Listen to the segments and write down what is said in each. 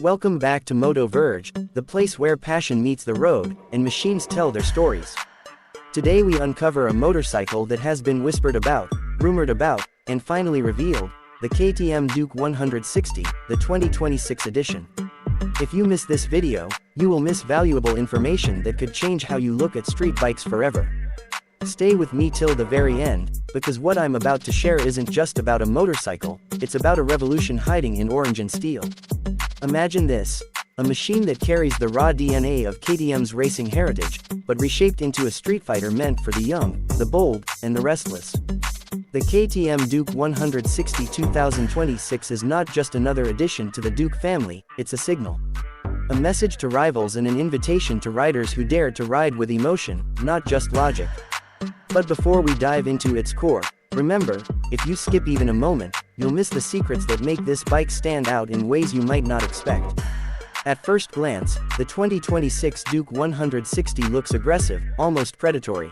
Welcome back to MotoVerge, the place where passion meets the road, and machines tell their stories. Today we uncover a motorcycle that has been whispered about, rumored about, and finally revealed, the KTM Duke 160, the 2026 edition. If you miss this video, you will miss valuable information that could change how you look at street bikes forever. Stay with me till the very end, because what I'm about to share isn't just about a motorcycle, it's about a revolution hiding in orange and steel. Imagine this, a machine that carries the raw DNA of KTM's racing heritage, but reshaped into a Streetfighter meant for the young, the bold, and the restless. The KTM Duke 160 2026 is not just another addition to the Duke family, it's a signal. A message to rivals and an invitation to riders who dare to ride with emotion, not just logic. But before we dive into its core, remember, if you skip even a moment, you'll miss the secrets that make this bike stand out in ways you might not expect. At first glance, the 2026 Duke 160 looks aggressive, almost predatory.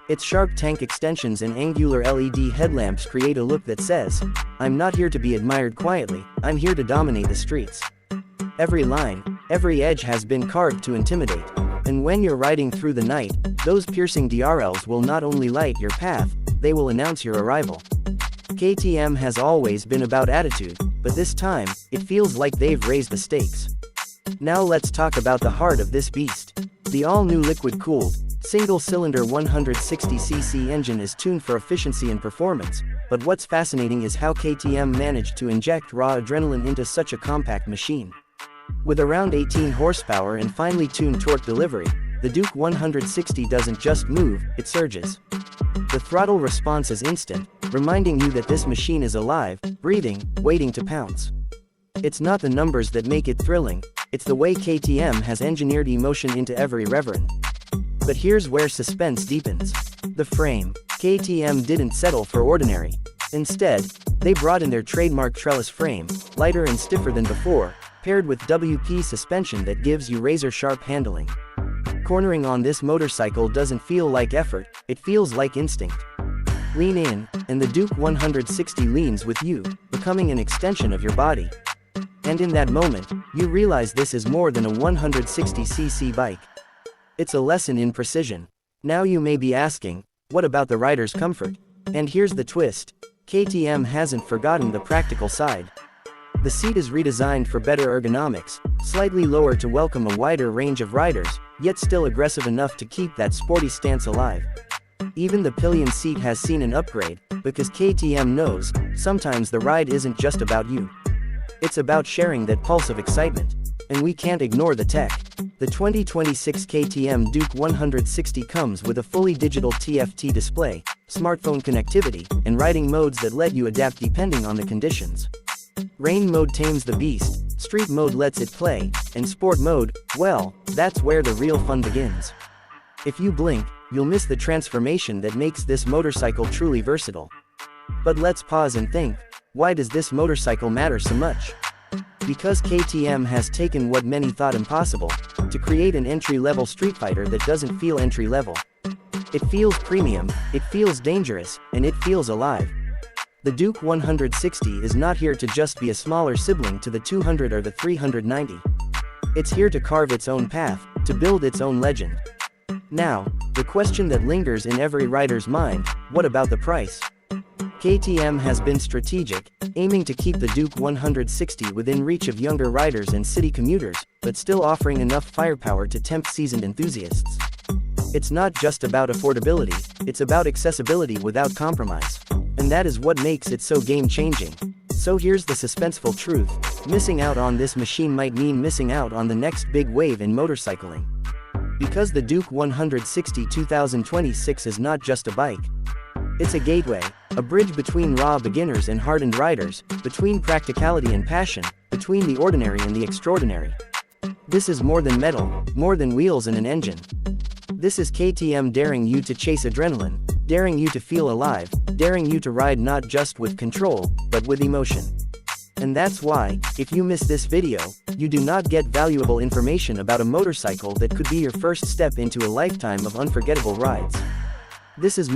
Its sharp tank extensions and angular LED headlamps create a look that says, "I'm not here to be admired quietly, I'm here to dominate the streets." Every line, every edge has been carved to intimidate. And when you're riding through the night, those piercing DRLs will not only light your path, they will announce your arrival. KTM has always been about attitude, but this time, it feels like they've raised the stakes. Now let's talk about the heart of this beast. The all-new liquid-cooled, single-cylinder 160cc engine is tuned for efficiency and performance, but what's fascinating is how KTM managed to inject raw adrenaline into such a compact machine. With around 18 horsepower and finely tuned torque delivery, the Duke 160 doesn't just move, it surges. The throttle response is instant, reminding you that this machine is alive, breathing, waiting to pounce. It's not the numbers that make it thrilling, it's the way KTM has engineered emotion into every reverend. But here's where suspense deepens. The frame. KTM didn't settle for ordinary. Instead, they brought in their trademark trellis frame, lighter and stiffer than before, paired with WP suspension that gives you razor-sharp handling. Cornering on this motorcycle doesn't feel like effort, it feels like instinct. Lean in, and the Duke 160 leans with you, becoming an extension of your body. And in that moment, you realize this is more than a 160cc bike. It's a lesson in precision. Now you may be asking, what about the rider's comfort? And here's the twist, KTM hasn't forgotten the practical side. The seat is redesigned for better ergonomics, slightly lower to welcome a wider range of riders, yet still aggressive enough to keep that sporty stance alive. Even the pillion seat has seen an upgrade, because KTM knows, sometimes the ride isn't just about you. It's about sharing that pulse of excitement. And we can't ignore the tech. The 2026 KTM Duke 160 comes with a fully digital TFT display, smartphone connectivity, and riding modes that let you adapt depending on the conditions. Rain mode tames the beast, street mode lets it play, and sport mode, well, that's where the real fun begins. If you blink, you'll miss the transformation that makes this motorcycle truly versatile. But let's pause and think, why does this motorcycle matter so much? Because KTM has taken what many thought impossible, to create an entry-level Streetfighter that doesn't feel entry-level. It feels premium, it feels dangerous, and it feels alive. The Duke 160 is not here to just be a smaller sibling to the 200 or the 390. It's here to carve its own path, to build its own legend. Now, the question that lingers in every rider's mind, what about the price? KTM has been strategic, aiming to keep the Duke 160 within reach of younger riders and city commuters, but still offering enough firepower to tempt seasoned enthusiasts. It's not just about affordability, it's about accessibility without compromise. And that is what makes it so game-changing. So here's the suspenseful truth, missing out on this machine might mean missing out on the next big wave in motorcycling. Because the Duke 160 2026 is not just a bike. It's a gateway, a bridge between raw beginners and hardened riders, between practicality and passion, between the ordinary and the extraordinary. This is more than metal, more than wheels and an engine. This is KTM daring you to chase adrenaline, daring you to feel alive, daring you to ride not just with control, but with emotion. And that's why, if you miss this video, you do not get valuable information about a motorcycle that could be your first step into a lifetime of unforgettable rides. This is